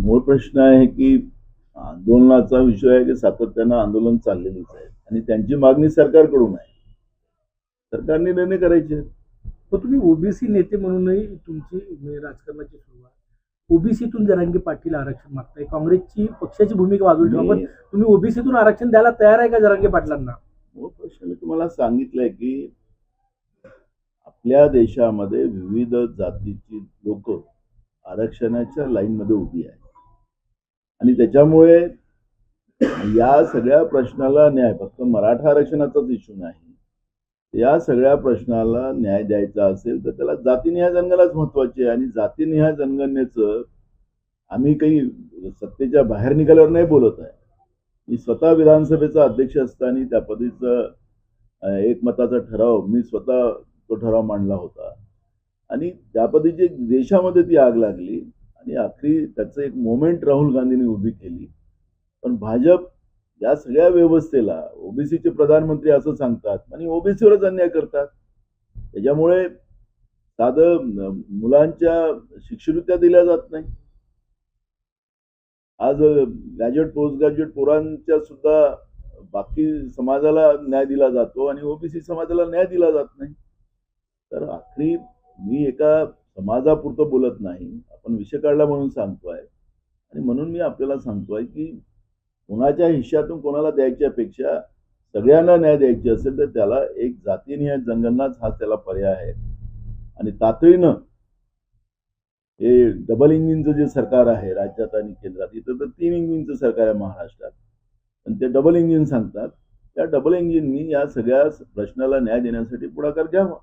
मूळ प्रश्न आहे की आंदोलनाचा विषय आहे की सातत्यानं आंदोलन चाललेलीच आहे आणि त्यांची मागणी सरकारकडून आहे. सरकारने निर्णय करायचे. तर तुम्ही ओबीसी नेते म्हणूनही तुमची राजकारणाची सुरुवात ओबीसीतून जरांगे पाटील आरक्षण मागताय. काँग्रेसची पक्षाची भूमिका बाजूला ठेवा, पण तुम्ही ओबीसीतून आरक्षण द्यायला तयार आहे का जरांगे पाटलांना? मूळ प्रश्न मी तुम्हाला सांगितलंय की आपल्या देशामध्ये विविध जातीची लोक आरक्षणाच्या लाईनमध्ये उभी आहेत आणि त्याच्यामुळे या सगळ्या प्रश्नाला न्याय फक्त मराठा आरक्षणाचाच इश्यू नाही. या सगळ्या प्रश्नाला न्याय द्यायचा असेल तर त्याला जातीनिहाय जनगणनाच महत्वाची आहे आणि जातीनिहाय जनगणनेचं आम्ही काही सत्तेच्या बाहेर निघाल्यावर नाही बोलत आहे. मी स्वतः विधानसभेचा अध्यक्ष असताना त्या पदीचा एकमताचा ठराव मी स्वतः तो ठराव मांडला होता आणि त्या पदीची देशामध्ये ती आग लागली आणि आखरी त्याचं एक मोमेंट राहुल गांधींनी उभी केली. पण भाजप या सगळ्या व्यवस्थेला ओबीसीचे प्रधानमंत्री असं सांगतात आणि ओबीसीवरच अन्याय करतात. त्याच्यामुळे साधं मुलांच्या शिष्यवृत्त्या दिल्या जात नाही. आज ग्रॅज्युएट पोस्ट ग्रॅज्युएट पोरांच्या सुद्धा बाकी समाजाला न्याय दिला जातो आणि ओबीसी समाजाला न्याय दिला जात नाही. तर आखरी मी एका समाजापुरतं बोलत नाही, आपण विषय काढला म्हणून सांगतोय आणि म्हणून मी आपल्याला सांगतोय की कोणाच्या हिश्श्यातून कोणाला द्यायच्यापेक्षा सगळ्यांना न्याय द्यायची असेल तर त्याला एक जातीनिहाय जनगणनाच हा त्याला पर्याय आहे आणि तातडीनं हे डबल इंजिनचं जे सरकार आहे राज्यात आणि केंद्रात, इथं तर 3 इंजिनचं सरकार आहे महाराष्ट्रात, पण ते डबल इंजिन सांगतात. त्या डबल इंजिननी या सगळ्या प्रश्नाला न्याय देण्यासाठी पुढाकार घ्यावा.